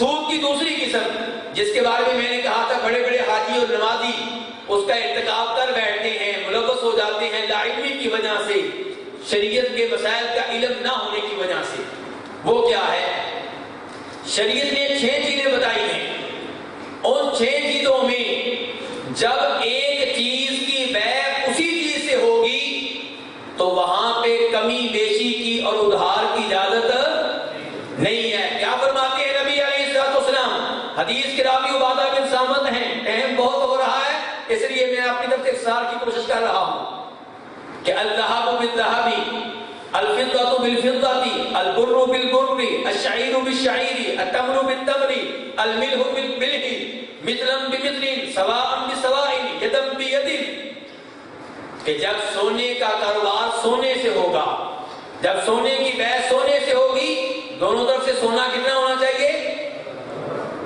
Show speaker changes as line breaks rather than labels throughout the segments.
سود کی دوسری قسم جس کے بارے میں نے کہا تھا بڑے بڑے حاجی اور نمازی اس کا ارتکاب کر بیٹھتے ہیں، ملوث ہو جاتے ہیں لا علمی کی وجہ سے، شریعت کے مسائل کا علم نہ ہونے کی وجہ سے۔ وہ کیا ہے؟ شریعت نے 6 چیزیں بتائی ہیں، ان 6 چیزوں میں جب ایک چیز کی بیع اسی چیز سے ہوگی تو وہاں پہ کمی بیشی کی اور ادھار کی اجازت نہیں ہے۔ کیا فرماتے ہیں نبی علیہ الصلوۃ والسلام؟ حدیث کے راوی عبادہ بن سامت ہیں، ٹائم بہت ہو رہا ہے اس لیے میں اپنی طرف سے اختصار کی کوشش کر رہا ہوں کہ الذهب بالذهب، الفضة بالفضة، البر بالبر، الشعير بالشعير، التمر بالتمر، الملح بالملح، مثلا بمثل، سواء بسواء، يدا بيد، کہ جب سونے کا کاروبار سونے سے ہوگا، جب سونے کی بیع سونے سے ہوگی، دونوں طرف سے سونا کتنا ہونا چاہیے؟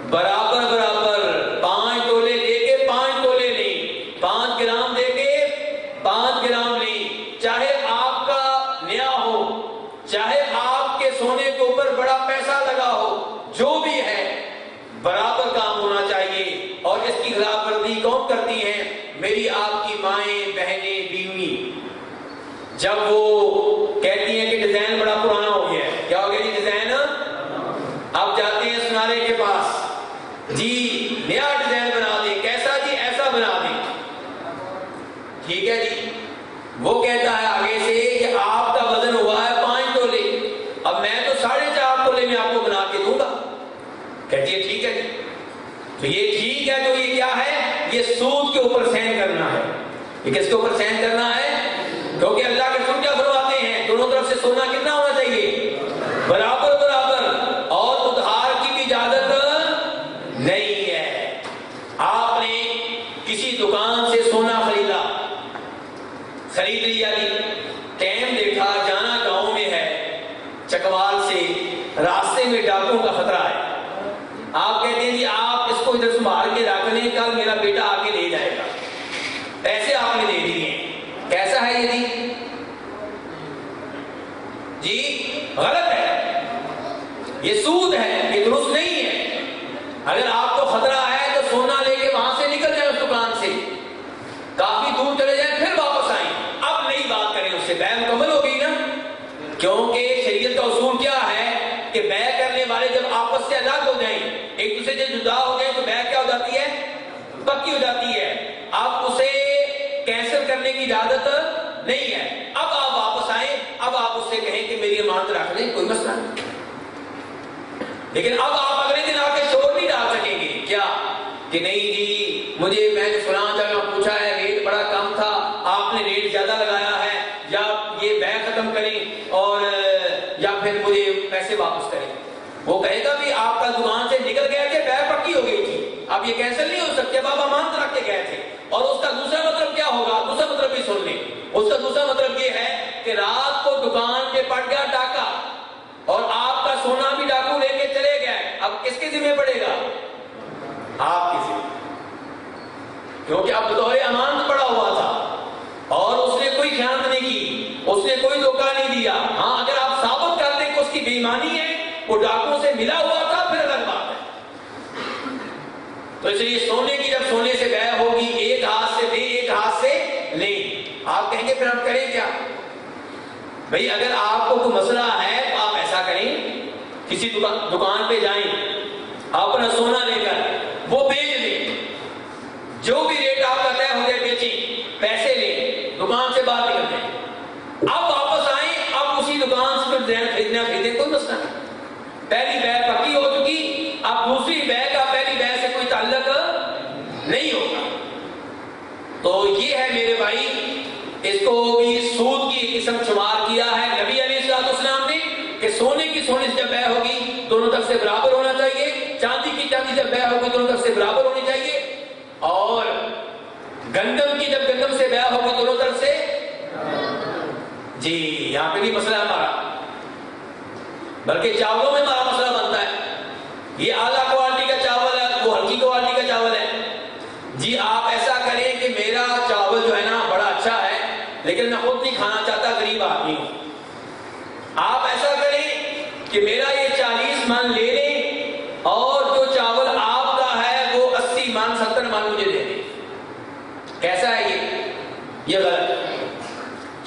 برابر برابر۔ 5 تولے دے کے 5 تولے لیں، 5 گرام دے کے 5 گرام لیں، چاہے آپ کا نیا ہو، چاہے آپ کے سونے کے اوپر بڑا پیسہ لگا ہو، جو بھی ہے برابر کام ہونا چاہیے۔ اور اس کی خلاف ورزی کون کرتی ہیں؟ میری آپ کی مائیں، بہنیں، بیوی۔ جب وہ کہتی ہیں کہ ڈیزائن بڑا پرانا ہو گیا ہے، کیا ہو گیا جی ڈیزائن؟ اب جاتے ہیں سنارے کے پاس، جی نیا ڈیزائن بنا دیں، کیسا جی؟ ایسا بنا دیں، ٹھیک ہے جی۔ وہ کہتا ہے آگے سے کہ آپ کا وزن ہوا ہے 5 تولے، اب میں تو 4.5 تولے میں آپ کو بنا کے دوں گا۔ کہتی ہے ٹھیک ہے جی۔ تو یہ ٹھیک ہے، تو یہ کیا ہے؟ یہ سود کے اوپر سین کرنا ہے۔ یہ کس کے اوپر سین کرنا ہے؟ کیونکہ اللہ کے رسول کیا فرماتے ہیں؟ دونوں طرف سے سونا کتنا ہونا چاہیے؟ برابر برابر، اور ادھار کی بھی اجازت نہیں ہے۔ آپ نے کسی دکان سے سونا خریدا، خرید لیا جی، ٹائم دیکھا جانا گاؤں میں ہے، چکوال سے راستے میں ڈاکوں کا خطرہ ہے، آپ کہتے ہیں جی آپ اس کو ادھر سنبھال کے رکھ لیں، کل میرا بیٹا آ کے لے جائے گا، پیسے آپ نے دے دیے، کیسا ہے یہ جی؟ جی غلط ہے، یہ سود ہے، یہ درست نہیں ہے۔ اگر آپ کو خطرہ ہے تو سونا لے کے وہاں سے نکل جائیں، اس دکان سے کافی دور چلے جائیں، پھر واپس آئیں، اب نئی بات کریں اس سے، بیع مکمل ہو گئی نا۔ کیونکہ شریعت کا اصول کیا ہے کہ بیع کرنے والے جب آپس سے الگ ہو جائیں، ایک دوسرے سے جدا ہو جائیں، تو بیع کیا ہو جاتی ہے؟ پکی ہو جاتی ہے۔ اب اسے کینسل کرنے کی اجازت نہیں ہے۔ اب آپ واپس آئیں، اب آپ اس سے کہیں کہ میری امانت رکھ لیں، کوئی مسئلہ نہیں، لیکن اب آپ اگلے دن آ کے شور نہیں ڈال سکیں گے کیا کہ نہیں جی مجھے میں نے فلاں جگہ پوچھا ہے ریٹ بڑا کم تھا، آپ نے ریٹ زیادہ لگایا ہے، یا یہ بیع ختم کریں اور یا پھر مجھے پیسے واپس کریں۔ وہ کہے گا بھی آپ کا دکان سے نکل گئے تھے، بیع پکی ہو گئی تھی، اب یہ کینسل نہیں ہو سکتے، اب آپ امانت رکھ کے گئے تھے۔ اور اس کا دوسرا مطلب کیا ہوگا؟ دوسرا مطلب بھی سن لیں، اس کا دوسرا مطلب یہ ہے کہ رات کو دکان پہ پڑ گیا ڈاکہ اور آپ کا سونا بھی ڈاکو لے کے چلے گئے، اب کس کے ذمہ پڑے گا؟ آپ کی ذمہ، کیونکہ اب بطور امانت پڑا ہوا تھا اور اس نے کوئی خیانت نہیں کی، اس نے کوئی دھوکہ نہیں دیا۔ ہاں اگر آپ ثابت کر دیں کہ اس کی بے ایمانی ہے، وہ ڈاکوں سے ملا ہوا تھا، پھر الگ بات ہے۔ تو اس لیے سونے کی جب سونے سے بیع ہوگی، ایک ہاتھ سے دیں ایک ہاتھ سے لیں۔ آپ کہیں گے پھر ہم کریں کیا؟ بھئی اگر آپ کو کوئی مسئلہ ہے تو آپ ایسا کریں، کسی دکان پہ جائیں، اپنا سونا لے کر وہ بیچ دیں، جو بھی ریٹ آپ کا طے ہو جائے بیچیں، پیسے لیں، دکان سے باہر نکل جائیں، اب واپس آئیں، اب اسی دکان سے ڈیزائن خریدنا خریدیں، کوئی مسئلہ نہیں۔ پہلی بیع پکی ہو چکی، اب دوسری بیع کا پہلی بیع سے کوئی تعلق نہیں ہوگا۔ تو یہ ہے میرے بھائی، اس کو بھی سود کی قسم شمار کیا ہے نبی علیہ الصلوۃ والسلام نے کہ سونے کی سونے سے جب بیع ہوگی دونوں طرف سے برابر ہونا چاہیے، چاندی کی چاندی جب بیع ہوگی دونوں طرف سے برابر ہونی چاہیے، اور گندم کی جب گندم سے بیع ہوگی دونوں طرف سے۔ جی یہاں پہ بھی مسئلہ ہمارا، بلکہ چاولوں میں ہمارا مسئلہ بنتا ہے، یہ اعلیٰ کوالٹی کا چاول ہے، وہ ہلکی کوالٹی کا چاول ہے۔ جی آپ ایسا کریں کہ میرا چاول جو ہے نا بڑا اچھا ہے، لیکن میں خود نہیں کھانا چاہتا، غریب آدمی ہوں۔ آپ ایسا کریں کہ میرا یہ 40 من لے لیں اور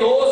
2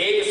1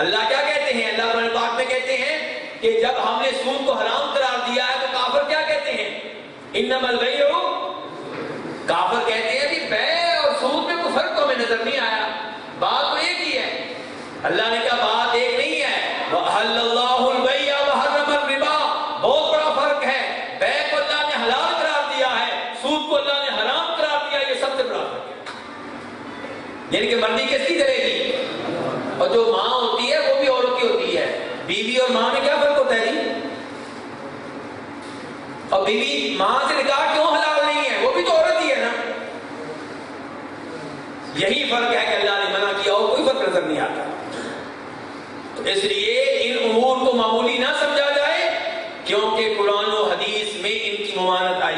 اللہ کیا کہتے ہیں؟ اللہ قرآن پاک میں کہتے ہیں کہ جب ہم نے سود کو حرام قرار دیا ہے تو کافر کیا کہتے ہیں؟ انما البیع، کافر کہتے ہیں کہ بیع اور سود میں کوئی فرق تو ہمیں نظر نہیں آیا، بات تو ایک ہی ہے۔ اللہ نے کہا بات ایک نہیں ہے، وَأَحَلَّ اللَّهُ الْبَيْعَ وَحَرَّمَ الرِّبَا، بہت بڑا فرق ہے۔ بیع کو اللہ نے حلال قرار دیا ہے، سود کو اللہ نے حرام قرار دیا، یہ سب سے بڑا فرق ہے۔ یعنی کہ مرضی کس کی کرے گی؟ اور جو ماں ہوتی ہے وہ بھی عورت کی ہوتی ہے۔ بیوی اور ماں میں کیا فرق ہوتا ہے جی؟ اور بیوی ماں سے نکاح کیوں حلال نہیں ہے؟ وہ بھی تو عورت ہی ہے نا۔ یہی فرق ہے کہ اللہ نے منع کیا اور کوئی فرق نظر نہیں آتا۔ تو اس لیے ان امور کو معمولی نہ سمجھا جائے، کیونکہ قرآن و حدیث میں ان کی ممانعت آئی۔